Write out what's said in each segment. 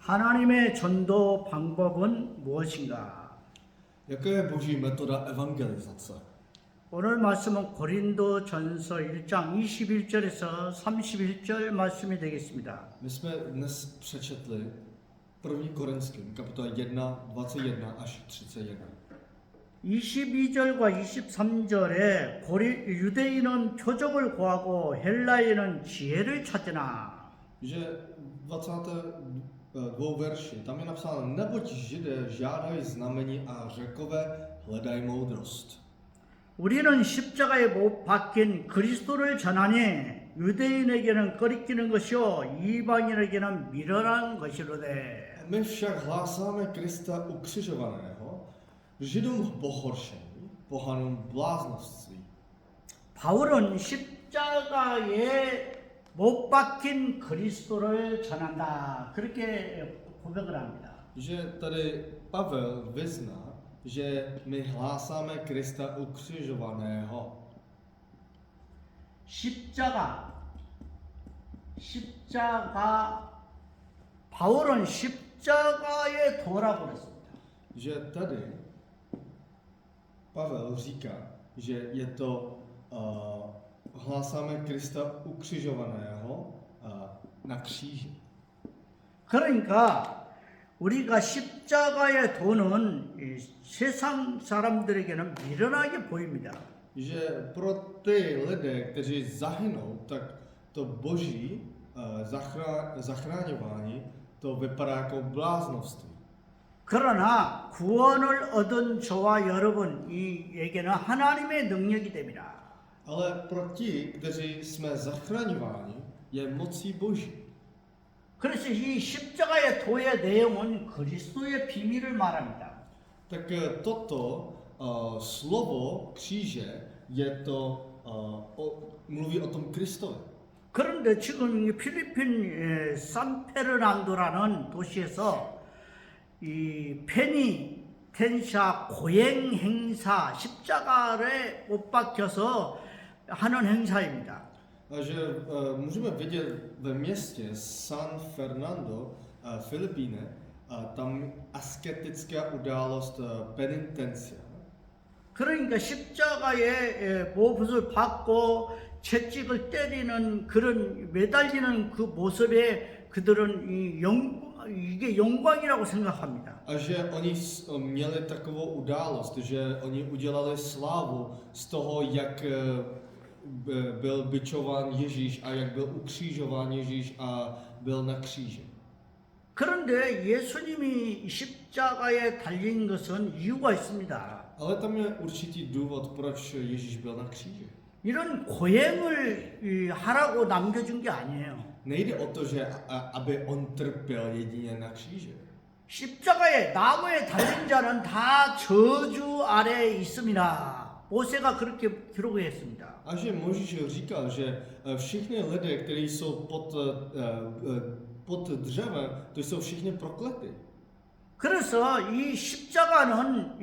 하나님의 전도 방법은 무엇인가? Jaká je boží metoda evangelizace? 오늘 말씀은 고린도전서 1장 21절에서 31절 말씀이 되겠습니다. My jsme dnes přečetli 1. Korinským, kapitola 1, 21 až 31. 22절과 23절에 유대인은 표적을 구하고 헬라인은 지혜를 찾으나 Že 22 verši, tam je napsáno, neboť Židé žádají znamení a Řekové hledají moudrost. 우리는 십자가에 못 박힌 그리스도를 전하니 유대인에게는 꺼리끼는 것이요 이방인에게는 미련한 것이로되 My však hlásáme Krista ukřižovaného, Židům pohoršení, pohanům bláznoství. 바울은 십자가에 못 박힌 그리스도를 전한다. 그렇게 고백을 합니다. Že tady Pavel vyzná, že my hlásáme Krista ukřižovaného. 십자가 바울은 십자가의 도라고 그랬습니다. Že tady Pavel říká, že je to hlásáme Krista ukřižovaného na kříži. 그러니까 우리가 십자가의 도는 이 세상 사람들에게는 미련하게 보입니다. Že pro ty lidé, kteří zahynou, tak to boží zachraňování, to vypadá jako bláznovství. 그러나 구원을 얻은 저와 여러분에게는 하나님의 능력이 됩니다. Ale pro ti, kteří jsme zachraňováni, je mocí boží. 그래서 이 십자가의 도의 내용은 그리스도의 비밀을 말합니다. Tak toto slovo kříže je to, mluví o tom Kristovi. 그런데 지금 이 필리핀 산페르난도라는 도시에서 이 페니텐샤 고행 행사 십자가에 못 박혀서 하는 행사입니다. Že můžeme vidět ve městě San Fernando, Filipíny, tam asketická událost penitencia. 그러니까 십자가에 못을 박고 채찍을 때리는 그런 매달리는 그 모습에 그들은 이게 영광이라고 생각합니다. A že oni měli takovou událost, že oni udělali slávu z toho, jak byl bičován Ježíš a jak byl ukřižován Ježíš a byl na kříži. 그런데 예수님이 십자가에 달린 것은 이유가 있습니다. Ale tam je určitý důvod, proč Ježíš byl na kříži. 이런 고행을 하라고 남겨준 게 아니에요. Nejde o to, že aby on trpěl jedině na kříži. 십자가에 나무에 달린 자는 다 저주 아래에 있습니다. 모세가 그렇게 기록했습니다. A že Mojžíš říkal, že všichni lidé, kteří jsou pod dřevem, to jsou všichni proklety. 그래서 이 십자가는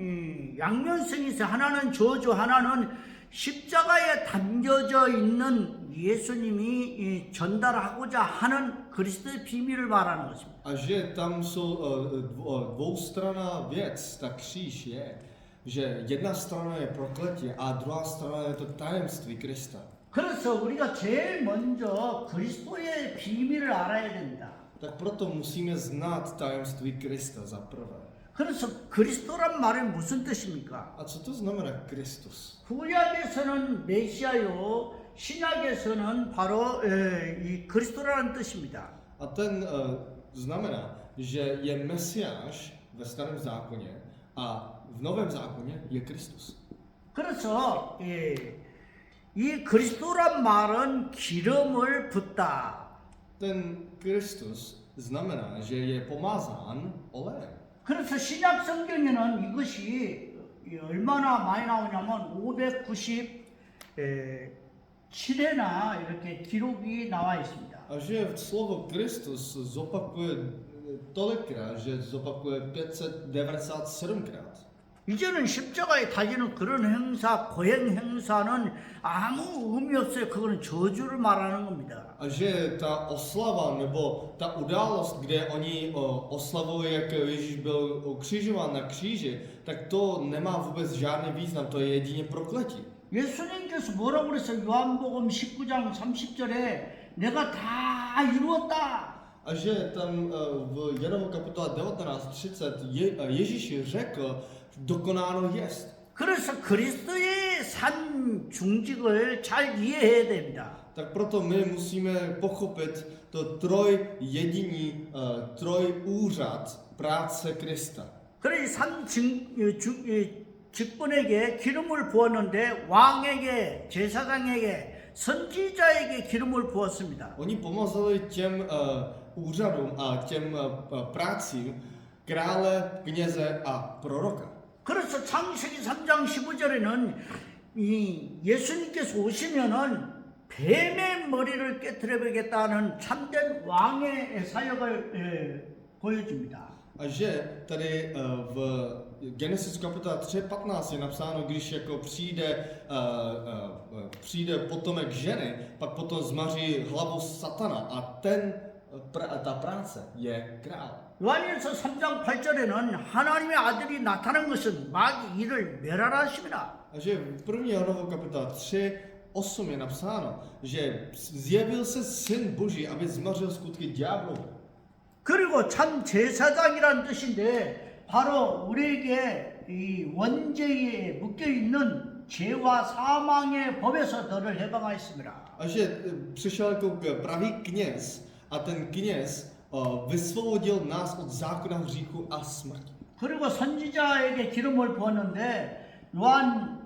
양면성이 있어요. 하나는 저주, 하나는 십자가에 담겨져 있는 예수님이 전달하고자 하는 그리스도의 비밀을 말하는 것입니다. A že tam jsou dvoustranná věc, ta kříž je, že jedna strana je prokletí a druhá strana je to tajemství Krista. 그래서 우리가 제일 먼저 그리스도의 비밀을 알아야 됩니다. Tak proto musíme znát tajemství Krista za prvé. 그래서 그리스도란 말은 무슨 뜻입니까? A co to znamená Kristus? 구약에서는 메시아요, 신약에서는 바로 이 그리스도라는 뜻입니다. A ten znamená, že je Mesiáš ve starém zákoně a v novém zákoně je Kristus. 그래서 이 그리스도란 말은 기름을 붓다. Ten Kristus znamená, že je pomazán olejem. 그래서 신약 성경에는 이것이 얼마나 많이 나오냐면 597회나 이렇게 기록이 나와 있습니다. A že slovo Kristus zopakuje tolikrát, že zopakuje 597krát. 이제는 십자가에 달리는 그런 행사, 고행 행사는 아무 의미 없어요. 그거는 저주를 말하는 겁니다. A že ta oslava nebo ta událost, kde oni oslavují, jak Ježíš byl ukřižován na kříži, tak to nemá vůbec žádný význam, to je jedině prokletí. 예수님께서 뭐라고 그랬어요? 요한복음 19장 30절에 내가 다 이루었다. A že tam v Janovu kapitola 19:30 Ježíš řekl, dokonáno jest. 그래서 그리스도의 산 중직을 잘 이해해야 됩니다. Tak proto my musíme pochopit to trojúřad práce Krista. 그래서 산 직분에게 기름을 부었는데 왕에게, 제사장에게, 선지자에게 기름을 부었습니다. Oni pomazali těm úřadům a těm prácím krále, kněze a proroka. 그래서 창세기 3장 15절에는 이 예수님께서 오시면은 뱀의 머리를 깨트려보겠다는 참된 왕의 사역을 보여줍니다. A že tady v Genesis kapitola 3:15 je napsáno, když jako přijde potomek ženy, pak potom zmaří hlavu satana a ta práce je král. 요한일서 3장 8절에는 하나님의 아들이 나타난 것은 마귀 이를 멸하라 하십니다. A že v 1. Janovu kapitola 3:8 je napsáno, že zjevil se Syn Boží, aby zmařil skutky ďáblovi. 그리고 참 제사장이라는 뜻인데 바로 우리에게 이 원죄에 묶여 있는 죄와 사망의 법에서 너를 해방하였습니다. A že přišel jako pravý kněz a ten kněz vysvobodil nás od zákona hříchu a smrti. 그리고 선지자에게 기름을 부었는데 요한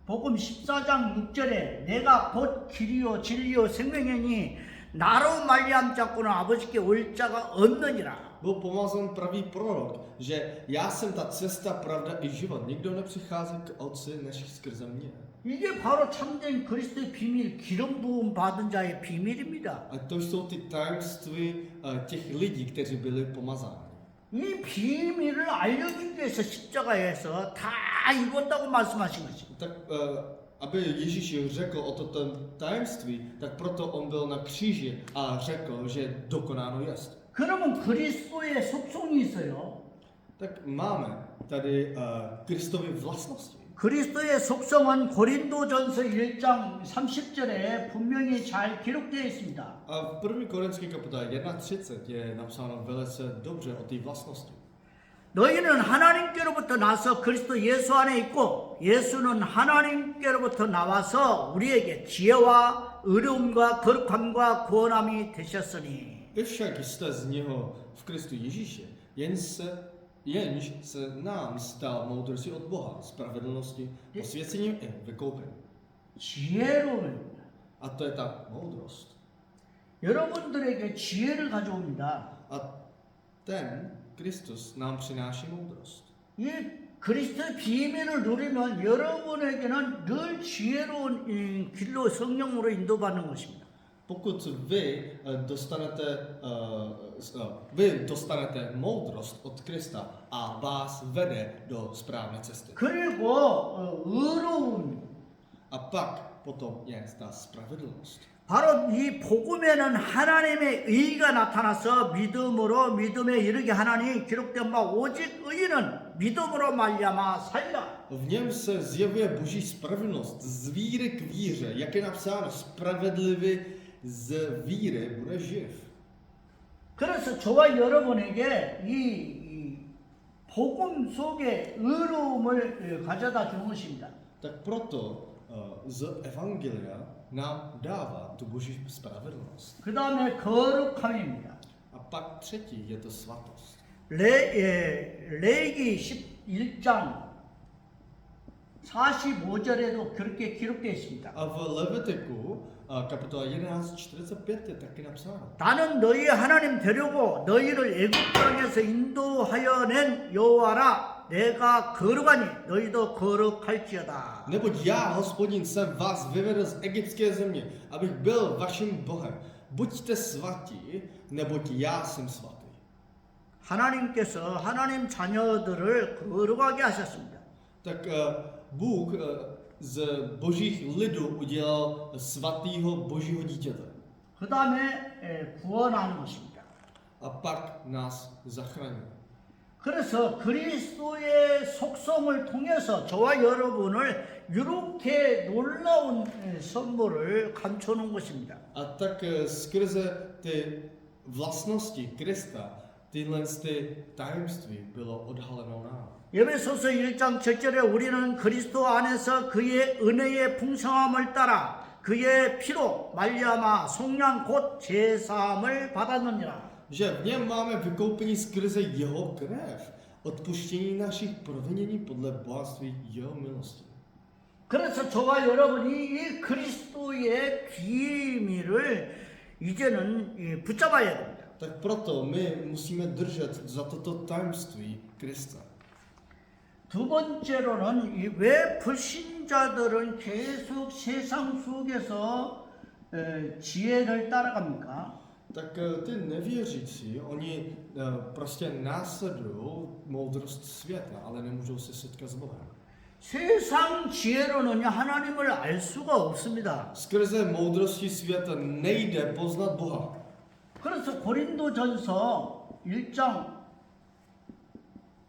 복음 14장 6절에 내가 곧 길이요 진리요 생명이니 나로 말미암자고는 아버지께 올 자가 없느니라. Byl pomazán pravý prorok, že já jsem ta cesta, pravda i život. Nikdo nepřichází k Otci než skrze mě. 이게 바로 참된 그리스도의 비밀, 기름 부음 받은 자의 비밀입니다. A to jsou ty tajemství těch lidí, kteří byli pomazáni. 이 비밀을 알려주기 위해서 십자가에서 다 이뤘다고 말씀하신 것입니다. Tak aby Ježíš řekl o toto tajemství, tak proto on byl na kříži a řekl, že dokonáno jest. 그러면 그리스도의 속성이 있어요. Tak máme tady Kristovy vlastnosti. 그리스도의 속성은 고린도전서 1장 30절에 분명히 잘 기록되어 있습니다. A v 1. Korinský kapitole 1:30 je napsáno velice dobře o té vlastnosti. 너희는 하나님께로부터 나서 그리스도 예수 안에 있고 예수는 하나님께로부터 나와서 우리에게 지혜와 의로움과 거룩함과 구원함이 되셨으니. Vy však jste z něho v Kristu Ježíši, jenž se nám stal moudrostí od Boha, spravedlnosti, posvěcením i vykoupením. 지혜로움입니다. A to je ta moudrost. 여러분들에게 지혜를 가져옵니다. A ten Kristus nám přináší moudrost. 이 그리스도의 비밀을 누리면 여러분에게는 늘 지혜로운 길로 성령으로 인도받는 것입니다. Pokud vy dostanete moudrost od Krista a vás vede do správné cesty. 그리고 의로움. A pak potom je ta spravedlnost. 바로 이 복음에는 하나님의 의가 나타나서 믿음에 이르게 하나니 기록된 바 오직 의인은 믿음으로 말미암아 살리라. V něm se zjevuje Boží spravedlnost z víry k víře, jak je napsáno, spravedlivý z víry bude živ. 그래서 저와 여러분에게 이 복음 속에 의로움을 가져다 주는 것입니다. Tak proto z Evangelia nám dává tu Boží spravedlnost. 그 다음에 거룩함입니다. A pak třetí je to svatost. 레위기 11장 45절에도 그렇게 기록되어 있습니다. A v Levitiku kapitola 11:45 je taky napsáno. 나는 너희 하나님 되려고 너희를 애굽 땅에서 인도하여 낸 여호와라. 내가 거룩하니 너희도 거룩할지어다. Neboť já, Hospodin, jsem vás vyvedl z egyptské země, abych byl vaším Bohem. Buďte svatí, neboť já jsem svatý. 하나님께서 하나님 자녀들을 거룩하게 하셨습니다. tak Bůh z božích lidů udělal svatého božího dítěte. 그 다음에 구원하는 것입니다. A pak nás zachránil. 그래서 그리스도의 속성을 통해서 저와 여러분을 이렇게 놀라운 선물을 감춰놓은 것입니다. A tak skrze ty vlastnosti Krista, tyhle ty tajemství bylo odhaleno nám. 에베소서 1장 7절에 우리는 그리스도 안에서 그의 은혜의 풍성함을 따라 그의 피로 말미암아 속량 곧 제사함을 받았느니라. Že v něm máme vykoupení skrze jeho krev, odpuštění našich provinění podle bohatství jeho milosti. 그래서 저와 여러분이 이 그리스도의 비밀을 이제는 붙잡아야 됩니다. Tak proto my musíme držet za toto tajemství Krista. 두 번째로는 왜 불신자들은 계속 세상 속에서 지혜를 따라갑니까? Tak ty nevěřící, oni prostě následují moudrost světa, ale nemůžou se setkat s Bohem. 세상 지혜로는 하나님을 알 수가 없습니다. Skrze moudrosti světa nejde poznat Boha. 그래서 고린도전서 1장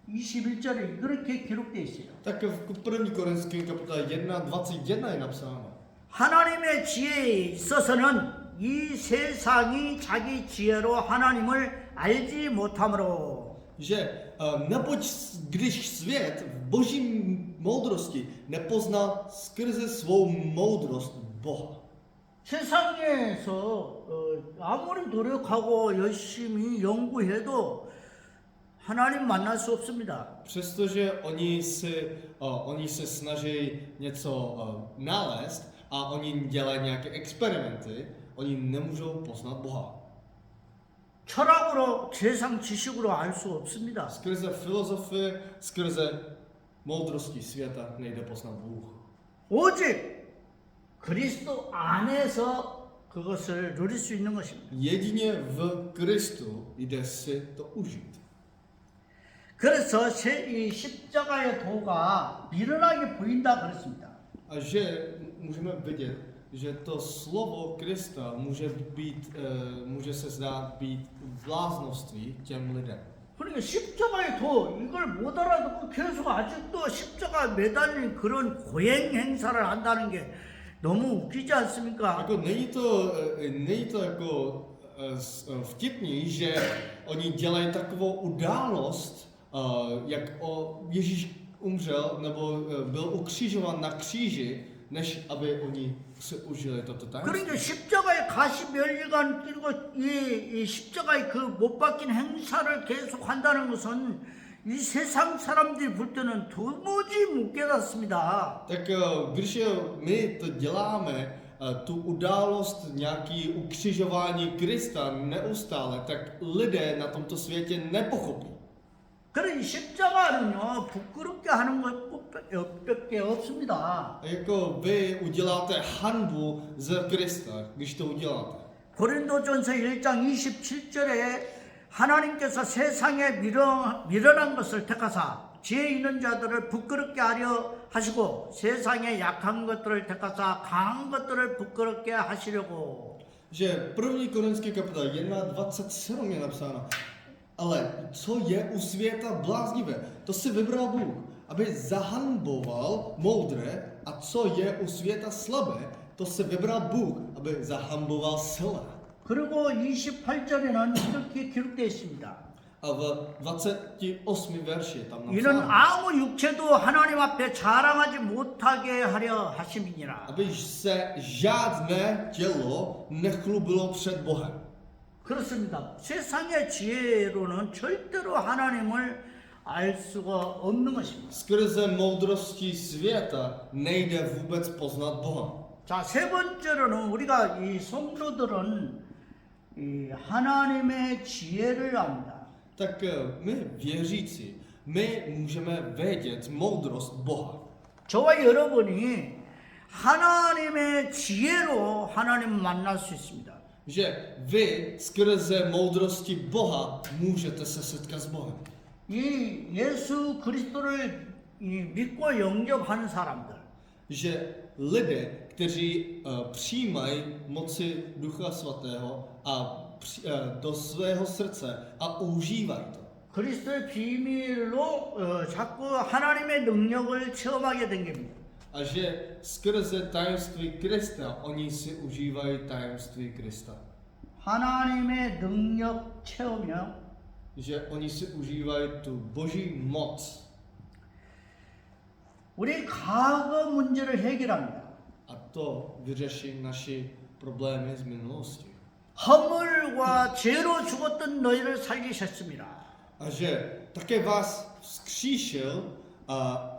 21절에 그렇게 기록되어 있어요. Tak v 1. Korinským kapitole 1:21 je napsáno. 하나님의 지혜에 있어서는 이 세상이 자기 지혜로 하나님을 알지 못하므로 Že neboť když svět v boží moudrosti nepoznal skrze svou moudrost Boha. 세상에서 아무리 노력하고 열심히 연구해도 하나님 만날 수 없습니다. Přestože oni se snaží něco nalézt a oni dělají nějaké experimenty, oni nemůžou poznat Boha. 철학으로 세상 지식으로 알 수 없습니다. Skrze filozofii, skrze moudrosti světa nejde poznat Bůh. 오직 그리스도 안에서 그것을 누릴 수 있는 것입니다. Jedině v Kristu jde si to užít. 그래서 이 십자가의 도가 미련하게 보인다 그랬습니다. A že můžeme vidět, že to slovo Krista může se zdát být bláznoství těm lidem. 그러니까 십자가의 도 이걸 못 알아듣고 계속 아직도 십자가 매달린 그런 고행 행사를 한다는 게 너무 웃기지 않습니까? Jako není to jako vtipný, že oni dělají takovou událost, jak Ježíš umřel nebo byl ukřižován na kříži, než aby oni si užili toto tajemství. 그러니까 십자가의 가시 멸리관 그리고 이 십자가의 그 못 박힌 행사를 계속 한다는 것은 이 세상 사람들이 볼 때는 도무지 못 깨닫습니다. Tak když my to děláme, tu událost, nějaký ukřižování Krista neustále, tak lidé na tomto světě nepochopí. 그러니 십자가는요 부끄럽게 하는 것밖에 없습니다. Jako vy uděláte hanbu z Krista, když to uděláte. 고린도전서 1장 27절에 하나님께서 세상에 미련한 것을 택하사 지혜 있는 자들을 부끄럽게 하려 하시고 세상에 약한 것들을 택하사 강한 것들을 부끄럽게 하시려고. Že 1. Korinský kapitola 1:27 je napsáno, ale co je u světa bláznivé, to si vybral Bůh, aby zahanboval moudré, a co je u světa slabé, to si vybral Bůh, aby zahanboval silné. 그리고 28절에는 이렇게 기록되어 있습니다. A v 28. verši tam 이는 napsáno, 아무 육체도 하나님 앞에 자랑하지 못하게 하려 하심이니라. aby se žádné tělo nechlubilo před Bohem. 그렇습니다. 세상의 지혜로는 절대로 하나님을 알 수가 없는 것입니다. Skrze moudrosti světa nejde vůbec poznat Boha. 자, 세 번째로는 우리가 이 성도들은 이 하나님의 지혜를 압니다. Tak my věřící, my můžeme vědět moudrost Boha. 저와 여러분이 하나님의 지혜로 하나님 만날 수 있습니다. Že vy skrze moudrosti Boha můžete se setkat s Bohem. 이 예수 그리스도를 이 믿고 영접하는 사람들. že lidé, kteří přijímají moci Ducha Svatého a do svého srdce a užívají to. 그리스도의 비밀로 자꾸 하나님의 능력을 체험하게 된 겁니다. A že skrze tajemství Krista oni si užívají tajemství Krista. 하나님의 능력 체험이요. Že oni si užívají tu boží moc. 우리 과거 문제를 해결합니다. A to vyřeší naši problémy z minulosti. 허물과 죄로 죽었던 너희를 살리셨습니다. A že také vás vzkříšil,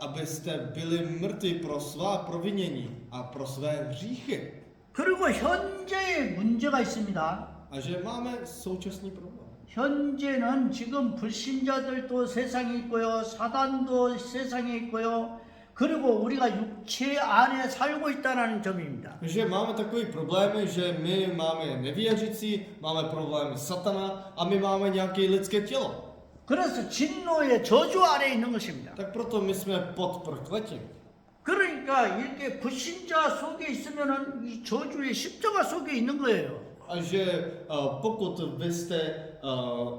abyste byli mrtví pro svá provinění a pro své hříchy. 그리고 현재의 문제가 있습니다. A že máme současný problém. 현재는 지금 불신자들도 세상에 있고요. 사단도 세상에 있고요. 그리고 우리가 육체 안에 살고 있다는 점입니다. Že máme takový problémy, že my máme nevěřící, máme problémy satana a my máme nějaké lidské tělo. 그래서 진노의 저주 아래 있는 것입니다. Tak proto my jsme pod prokletím. 그러니까 이렇게 불신자 속에 있으면은 이 저주의 십자가 속에 있는 거예요. A že pokud vy jste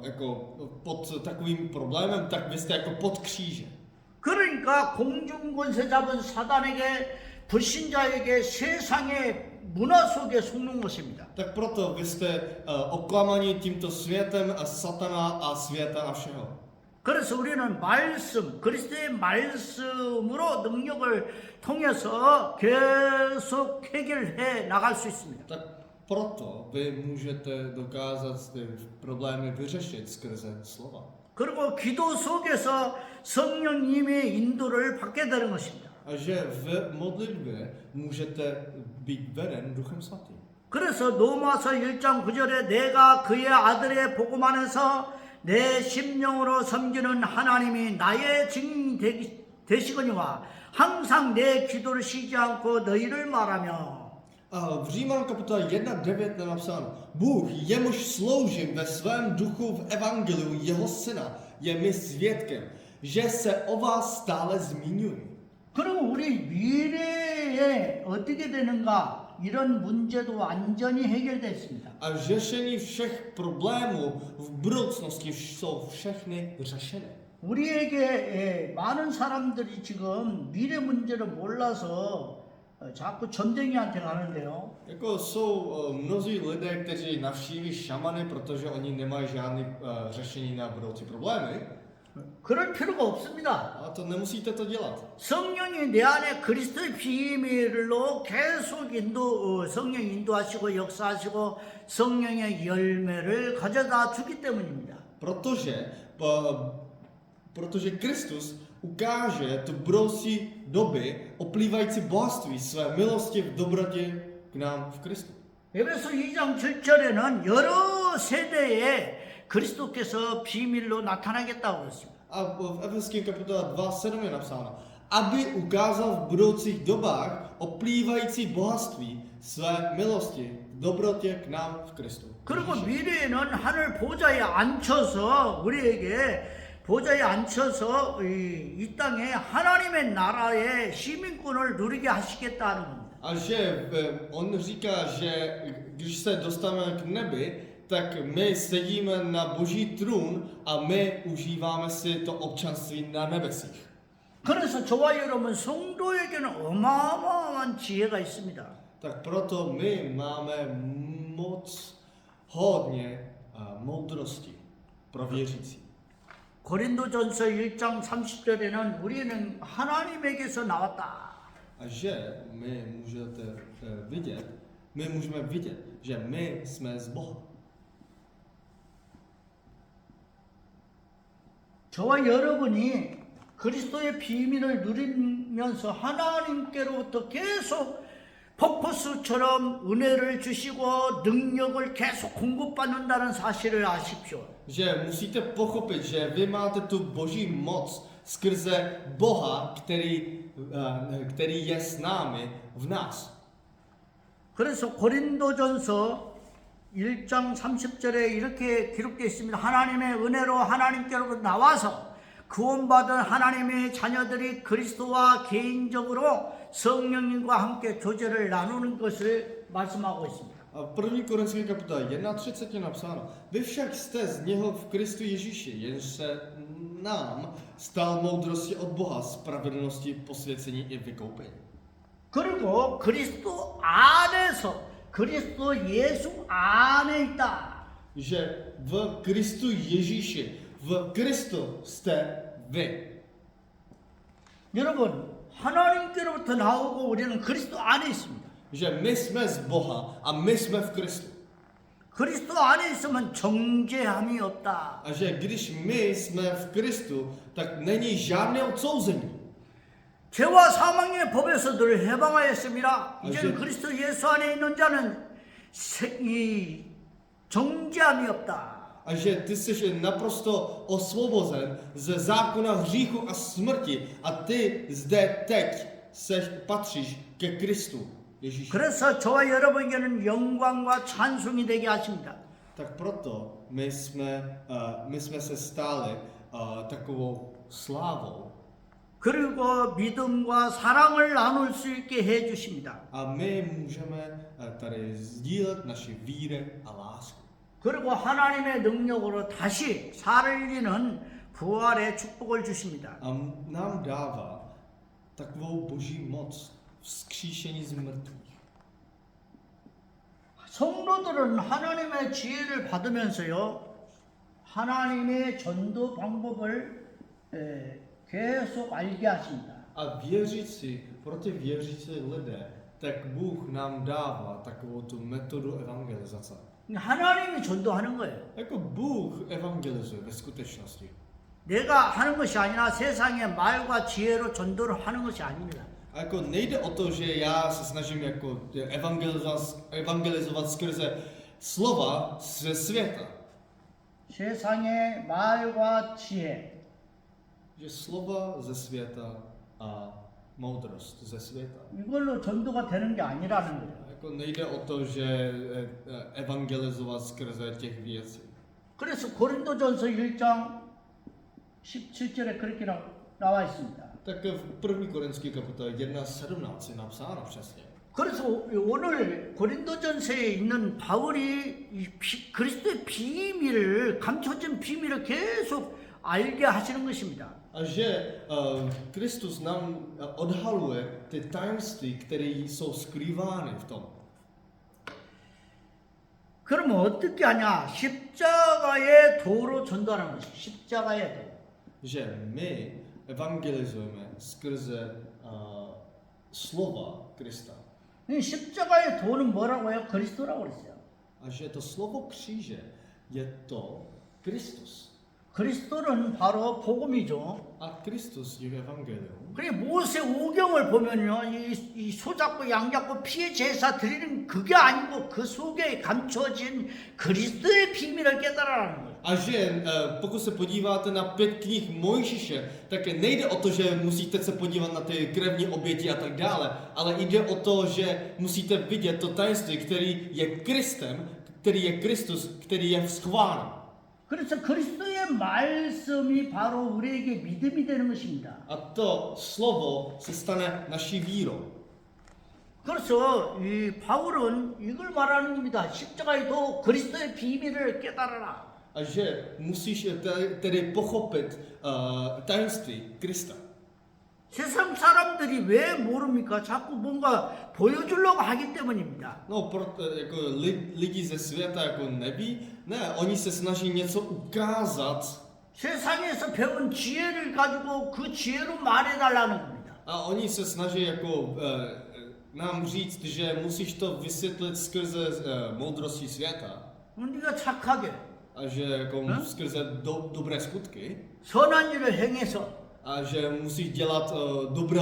jako pod takovým problémem, tak vy jste jako pod křížem. 그러니까 공중권세 잡은 사단에게 불신자에게 세상의 문화 속에 속는 것입니다. Tak proto vy jste oklamaní tímto světem a satana a světa a všeho. 그래서 우리는 말씀, 그리스도의 말씀으로 능력을 통해서 계속 해결해 나갈 수 있습니다. Tak proto vy můžete dokázat ty problémy vyřešit skrze slova. 그리고 기도 속에서 성령님의 인도를 받게 되는 것입니다. A že v modlitbě můžete být veden Duchem Svatým. 그래서 로마서 1장 9절에 내가 그의 아들의 복음 안에서 내 심령으로 섬기는 하나님이 나의 증인이 되시거니와 항상 내 기도를 쉬지 않고 너희를 말하며. A v Římanům kapitola 1:9 je napsáno: Bůh, jemuž sloužím ve svém duchu v evangeliu jeho syna, je mi svědkem, že se o vás stále zmiňuji. 그리고 우리 미래에 어떻게 되는가 이런 문제도 완전히 해결됐습니다. A řešení všech problémů v budoucnosti jsou všechny řešeny. 우리에게 많은 사람들이 지금 미래 문제를 몰라서 자꾸 점쟁이한테 가는데요. Jako jsou mnozí lidé, kteří navštíví šamany, protože oni nemají žádné řešení na budoucí problémy. 그럴 필요가 없습니다. A to nemusíte to dělat. 성령이 내 안에 그리스도의 비밀로 계속 성령이 인도하시고 역사하시고 성령의 열매를 가져다 주기 때문입니다. Protože Kristus ukáže tu budoucí doby oplývající bohatství své milosti v dobrotě k nám v Kristu. 에베소 2장 7절에는 여러 세대에 그리스도께서 비밀로 나타나겠다고 그랬습니다. A v Efeským kapitola 2:7 je napsáno, aby ukázal v budoucích dobách oplývající bohatství své milosti v dobrotě k nám v Kristu. 그리고 미래에는 하늘 보좌에 앉혀서 우리에게 보좌에 앉혀서 이 땅에 하나님의 나라의 시민권을 누리게 하시겠다는 겁니다. A že on říká, že když se dostaneme k nebi, tak my sedíme na boží trůn a my užíváme si to občanství na nebesích. 그래서 저와 여러분 성도에게는 어마어마한 지혜가 있습니다. Tak proto my máme moc hodně moudrosti pro věřící. 고린도전서 1장 30절에는 우리는 하나님에게서 나왔다. A že my můžeme vidět, že my jsme z Boha. 저와 여러분이 그리스도의 비밀을 누리면서 하나님께로부터 계속 폭포수처럼 은혜를 주시고 능력을 계속 공급받는다는 사실을 아십시오. Že musíte pochopit, že vy máte tu boží moc skrze Boha, který je s námi v nás. 그래서 고린도전서 1장 30절에 이렇게 기록되어 있습니다. 하나님의 은혜로 하나님께로부터 나와서 구원받은 하나님의 자녀들이 그리스도와 개인적으로 성령님과 함께 교제를 nanu는 것을 말씀하고 있습니다. A v 1. Korinským kapitole 1.30 je napsáno: Vy však jste z něho v Kristu Ježíši, jenž se nám stal moudrostí od Boha, spravedlnosti, posvěcení i vykoupení. 그리고 그리스도 안에서 그리스도 예수 안에 있다. Že v Kristu Ježíši, v Kristu jste vy. 여러분, 하나님께로부터 나오고 우리는 그리스도 안에 있습니다. Že my jsme z Boha a my jsme v Kristu. 그리스도 안에 있으면 정죄함이 없다. A že když my jsme v Kristu, tak není žádné odsouzení. 죄와 사망의 법에서 늘 해방하였습니다. 이제는 아시죠? 그리스도 예수 안에 있는 자는 이 정죄함이 없다. A že ty jsi naprosto osvobozen ze zákona hříchu a smrti a ty zde teď patříš ke Kristu Ježíši. 그래서 저와 여러분에게는 영광과 찬송이 되게 하십니다. Tak proto my jsme se stali takovou slávou 그리고 믿음과 사랑을 나눌 수 있게 해 주십니다. a my můžeme tady sdílet naši víry a lásku. 그리고 하나님의 능력으로 다시 살리는 부활의 축복을 주십니다. A nám dává takovou boží moc vzkříšení z mrtvých. 성도들은 하나님의 지혜를 받으면서요, 하나님의 전도 방법을 계속 알게 하십니다. A věřící, pro ty věřící lidé, tak Bůh nám dává takovou tu metodu evangelizace. 하나님이 전도하는 거예요. Jako Bůh evangelizuje ve skutečnosti. 내가 하는 것이 아니라 세상의 말과 지혜로 전도를 하는 것이 아닙니다. A jako nejde o to, že já se snažím jako evangelizovat skrze slova ze světa. 세상의 말과 지혜. Že slova ze světa a moudrost ze světa. 이걸로 전도가 되는 게 아니라는 거예요. Jako nejde o to, že evangelizovat skrze těch věcí. 그래서 고린도전서 1장 17절에 그렇게 나와 있습니다. Tak v 1. Korinský kapitole 1.17 je napsáno přesně. 그래서 오늘 고린도전서에 있는 바울이 그리스도의 비밀을 감춰진 비밀을 계속 알게 하시는 것입니다. A že Kristus nám odhaluje ty tajemství, které jsou skrývány v tom. 그러면 어떻게 하냐? 십자가의 도로 전도하는 것이 십자가의 도. Že my evangelizujeme skrze slova Krista. 이 십자가의 도는 뭐라고요? 그리스도라고 그랬어요. A že to slovo kříže je to Kristus. 그리스도는 바로 복음이죠. A Kristus je evangelium. 그래 모세 오경을 보면요, 이 소잡고 양잡고 피의 제사 드리는 그게 아니고 그 속에 감춰진 그리스도의 비밀을 깨달아라는 거예요. A že pokud se podíváte na 5 knih Mojžíše, tak nejde o to, že musíte se podívat na ty krevní oběti a tak dále, ale jde o to, že musíte vidět to tajemství, který je Kristem, který je Kristus, který je schválen. 그래서 그리스도의 말씀이 바로 우리에게 믿음이 되는 것입니다. A to slovo se stane naší vírou. 그래서 이 바울은 이걸 말하는 겁니다. 십자가에도 그리스도의 비밀을 깨달아라. A že musíš tedy pochopit tajemství Krista. 세상 사람들이 왜 모릅니까? 자꾸 뭔가 보여주려고 하기 때문입니다. No, jako lidi ze světa jako neví, ne, oni se snaží něco ukázat. 세상에서 배운 지혜를 가지고 그 지혜로 말해달라는 겁니다. A oni se snaží jako nám říct, že musíš to vysvětlit skrze moudrosti světa. 네가 착하게 A že jako skrze dobré skutky. 선한 일을 행해서 A že musíš dělat dobré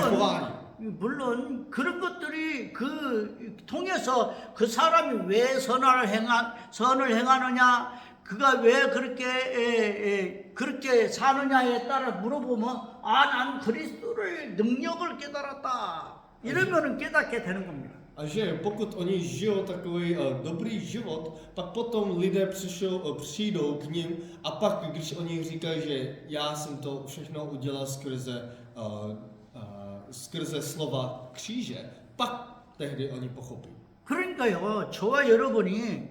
chování. 물론 그런 것들이 통해서 그 사람이 왜 선을 행하느냐, 그가 왜 그렇게 사느냐에 따라 물어보면 난 그리스도를 능력을 깨달았다. 이러면은 깨닫게 되는 겁니다. A že pokud oni žijou takový dobrý život, pak potom lidé přijdou k ním a pak, když oni říkají, že já jsem to všechno udělal skrze slova kříže, pak tehdy oni pochopí. 그러니까요, 저와 여러분이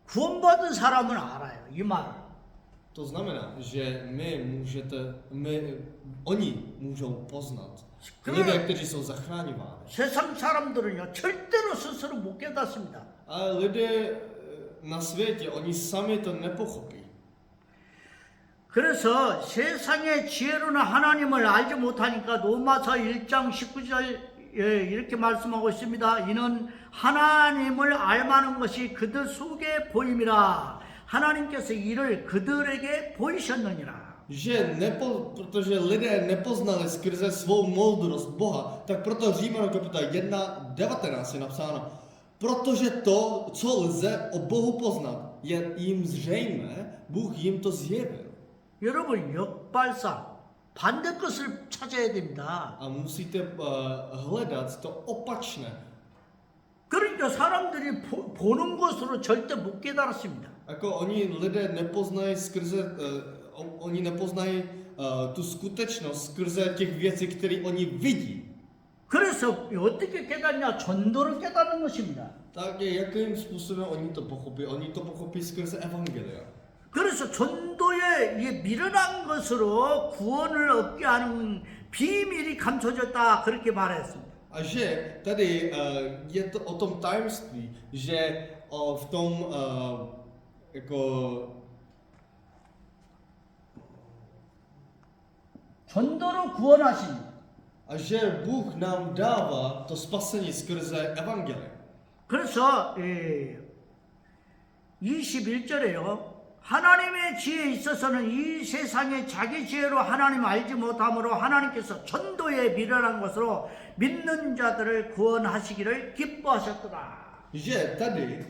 구원받은 사람은 알아요, 이 말을. To znamená, že oni můžou poznat. Lidé, kteří jsou zachráňováni. 세상 사람들은요, 절대로 스스로 못 깨닫습니다. Ale lidé na světě, oni sami to nepochopí. 그래서 세상의 지혜로는 하나님을 알지 못하니까 로마서 1장 19절 이렇게 말씀하고 있습니다. 이는 하나님을 알만한 것이 그들 속에 보임이라. 하나님께서 이를 그들에게 보이셨느니라. Protože lidé nepoznali skrze svou moudrost Boha, tak proto Římanům kapitola 1:19 je napsáno, protože to, co lze o Bohu poznat, je jim zřejmé, Bůh jim to zjevil. 여러분 역발상 반대 것을 찾아야 됩니다. A musíte hledat to opačné. 그러니까 사람들이 보는 것으로 절대 못 깨달았습니다. Jako oni lidé nepoznají oni nepoznají tu skutečnost skrze těch věcí, které oni vidí. 그래서 어떻게 깨닫냐? 전도를 깨닫는 것입니다. Tak jakým způsobem oni to pochopí? Oni to pochopí skrze evangelia. 그래서 전도에 미련한 것으로 구원을 얻게 하는 비밀이 감춰졌다 그렇게 말했습니다. A že tady je to o tom tajemství, že v tom jako 전도로 구원하신 a že Bůh nám dává to spasení skrze evangelia. 그래서 21절에요. 하나님의 지혜에 있어서는 이 세상에 자기 지혜로 하나님 알지 못함으로 하나님께서 전도에 미련한 것으로 믿는 자들을 구원하시기를 기뻐하셨더라. Že tady,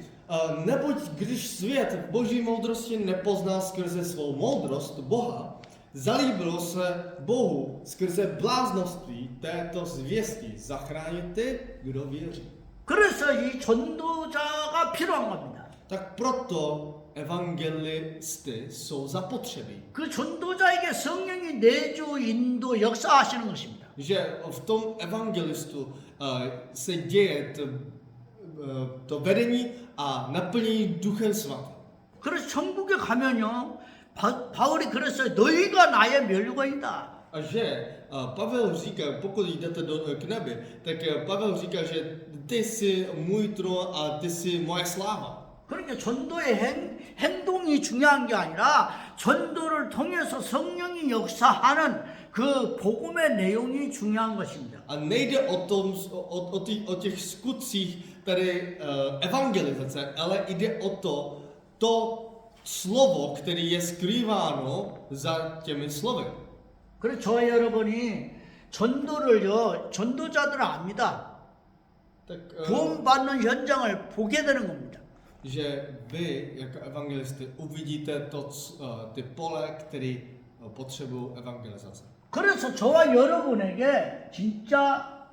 neboť když svět v boží moudrosti nepoznal skrze svou moudrost Boha, zalíbilo se Bohu skrze bláznoství této zvěsti zachránit ty, kdo věří. 그래서 이 전도자가 필요한 겁니다. Tak proto evangelisty jsou zapotřebí. 그 전도자에게 성령이 내주 인도 역사하시는 것입니다. Že v tom evangelistu se děje to vedení a naplnění Duchem Svatým. 그래서 천국에 가면요, 바울이 그랬어요. 너희가 나의 멸류관이다. A že Pavel říká, pokud jdete k nebi, tak Pavel říká, že ty jsi můj trůn a ty jsi moje sláva. 그러니까 전도의 행동이 중요한 게 아니라 전도를 통해서 성령이 역사하는 그 복음의 내용이 중요한 것입니다. A nejde o těch skutcích tady evangelizace, ale jde o to slovo, které je skrýváno za těmi slovy. 그래서 저와 여러분이 전도를요, 전도자들은 압니다. Tak, 구원받는 현장을 보게 되는 겁니다. že vy jako evangelisty uvidíte ty pole, které potřebují evangelizace. 그래서 저와 여러분에게 진짜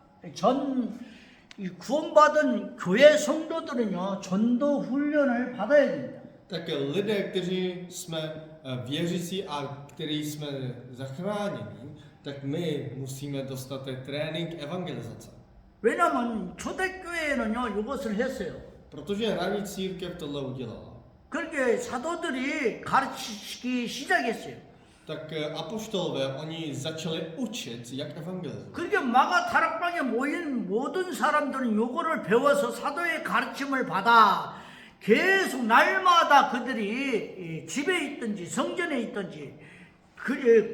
구원받은 교회 성도들은요, 전도 훈련을 받아야 됩니다. Tak lidé, kteří jsme věřící a kteří jsme zachráněni, tak my musíme dostat trénink evangelizace. 왜냐하면 초대교회에는요, 이것을 했어요. Protože ranní církev tohle udělala. 그렇게 사도들이 가르치기 시작했어요. Tak apoštolové, oni začali učit, jak evangelizovat. 그렇게 마가 다락방에 모인 모든 사람들은 요거를 배워서 사도의 가르침을 받아 계속 날마다 그들이 집에 있든지 성전에 있든지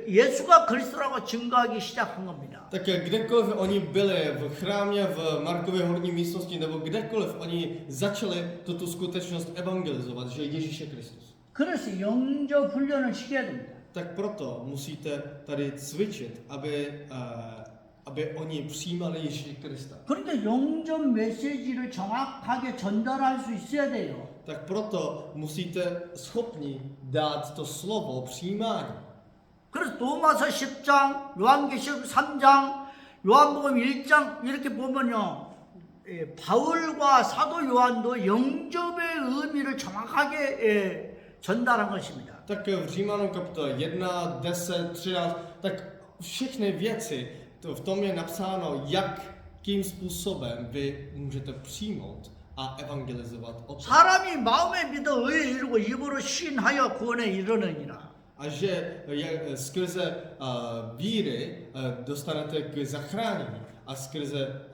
예수가 그리스도라고 증거하기 시작한 겁니다. Tak kdekoliv oni byli v chrámě v Markově horní místnosti nebo kdekoliv oni začali tuto skutečnost evangelizovat, že Ježíš je Kristus. 그래서 영접 훈련을 시켜야 됩니다. Tak proto musíte tady cvičit, aby oni přijímali Ježíše Krista. 그런데 영접 메시지를 정확하게 전달할 수 있어야 돼요. Tak proto musíte schopni dát to slovo přijímání. 그래서 로마서 10장, 요한계시록 3장, 요한복음 1장 이렇게 보면요. 바울과 사도 요한도 영접의 의미를 정확하게 전달한 것입니다. Tak v Římanům kapitola 1, 10, 13, tak všechny věci, v tom je napsáno, jakým způsobem vy můžete přijmout a evangelizovat o tom. 사람이 마음에 믿어 의에 이르고 입으로 시인하여 구원에 이르느니라. A že skrze víry dostanete k zachránění a skrze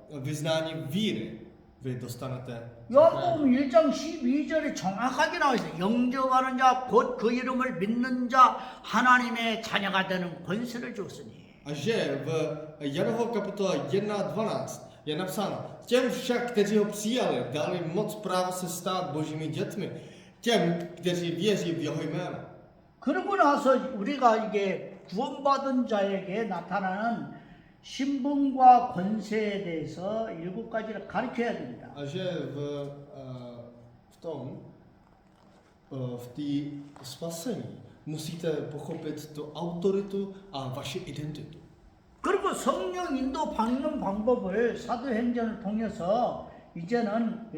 vyznání víry vy dostanete 요한복음 1장 12절에 정확하게 나와 있어요. 영접하는 자 곧 그 이름을 믿는 자 하나님의 자녀가 되는 권세를 주었으니. A že v Janovo kapitola 1.12 je napsáno, těm však, kteří ho přijali, dali moc práva se stát božími dětmi, těm, kteří věří v jeho jméno. 그러고 나서 우리가 이게 구원받은 자에게 나타나는 신분과 권세에 대해서 7가지를 가르쳐야 됩니다. A že v té spasení musíte pochopit tu autoritu a vaši identitu. 그리고 성령 인도 받는 방법을 사도행전을 통해서 이제는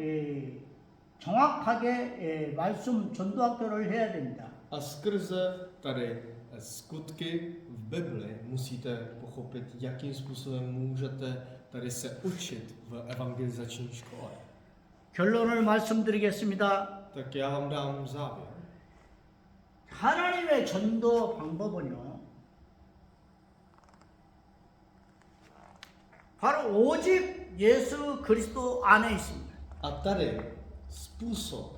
정확하게 말씀 전도학교를 해야 됩니다. A skrze tady skutky v Bibli musíte pochopit, jakým způsobem můžete tady se učit v evangelizační škole. 결론을 말씀드리겠습니다. Tak já vám dám závěr. 하나님의 전도 방법은요, 바로 오직 예수 그리스도 안에 있습니다. A tady způsob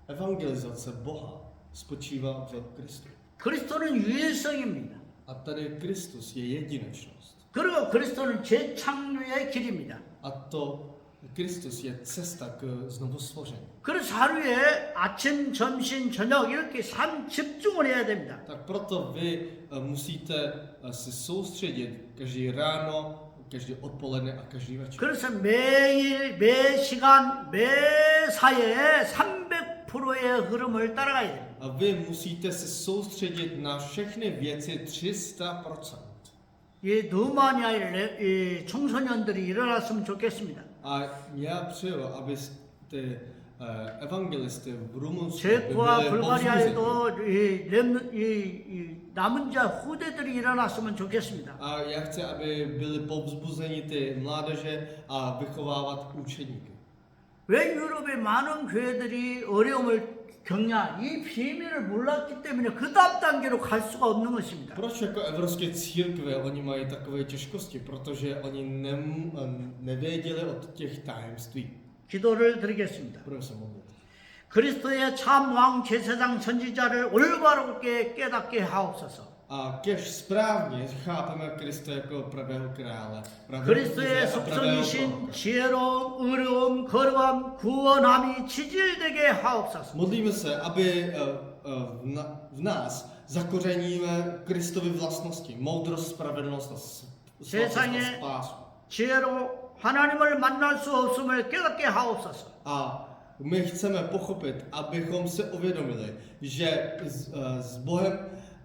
evangelizace Boha spočívá v Kristu. 그리스도는 유일성입니다. A tady Kristus je jedinečnost. 그리고 그리스도는 재창조의 길입니다. A to Kristus je cesta k znovustvoření. 그래서 하루에 아침, 점심, 저녁 이렇게 3 집중을 해야 됩니다. Tak proto vy musíte se soustředit každý ráno, každý odpoledne a každý večer. 그래서 매일, 매 시간, 매 사회에 300%의 흐름을 따라가야 됩니다. A vy musíte se soustředit na všechny věci 300%. 이 너만이 아니라 이 청소년들이 일어났으면 좋겠습니다. A já přeju, aby ty evangelisty v Rumunsku 체코와 byli povzbuzeni. 불가리아에도 이 남은 자 후대들이 일어났으면 좋겠습니다. A já chci, aby byli povzbuzeni ty mládeže a vychovávat učeníky. 왜 유럽의 많은 교회들이 어려움을 겪냐? 이 비밀을 몰랐기 때문에 그 다음 단계로 갈 수가 없는 것입니다. Proč jako evropské církve oni mají takové těžkosti? Protože oni nevěděli o těch tajemství. 기도를 드리겠습니다. Budeme se modlit. 그리스도의 참 왕 제사장 선지자를 올바르게 깨닫게 하옵소서. A kež správně chápeme Krista jako pravého krále, pravého 그리스도의 kněze a pravého 속성이신 proroka. 지혜로움, 의로움, 거룩함, 구원함이 지질되게 하옵소서. Modlíme se, aby v nás zakořeníme Kristovy vlastnosti, moudrost, spravedlnost a svatost a spásu. 지혜로 하나님을 만날 수 없음을 깨닫게 하옵소서. A my chceme pochopit, abychom se uvědomili, že s Bohem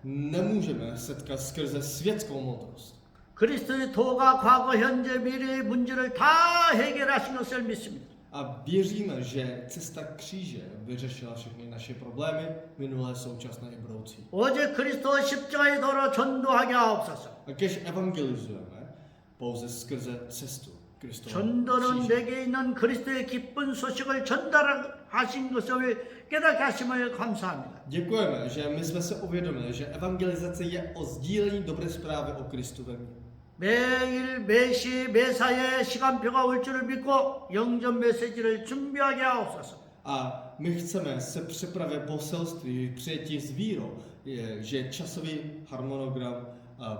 nemůžeme setkat skrze světskou moudrost. 그리스도의 도가 과거, 현재, 미래의 문제를 다 해결하신 것을 믿습니다. A věříme, že cesta kříže vyřešila všechny naše problémy, minulé, současné i budoucí. 오직 그리스도 십자가의 도로 전도하게 하옵소서. A kež evangelizujeme pouze skrze cestu Kristova 전도는 kříže. 내게 있는 그리스도의 기쁜 소식을 전달하신 것을 깨닫게 하심을 감사합니다. Děkujeme, že my jsme se uvědomili, že evangelizace je o sdílení dobré zprávy o Kristu ve mně. 매일 매시 매사에 시간표가 올 줄을 믿고 영접 메시지를 준비하게 하옵소서. A my chceme se připravit poselství přijetí s vírou, že časový harmonogram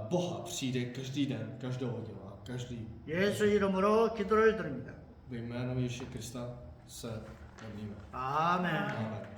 Boha přijde každý den, každou hodinu a každý. 예수 이름으로 기도를 드립니다. Ve jménu Ježíše Krista se modlíme. 아멘. Amen.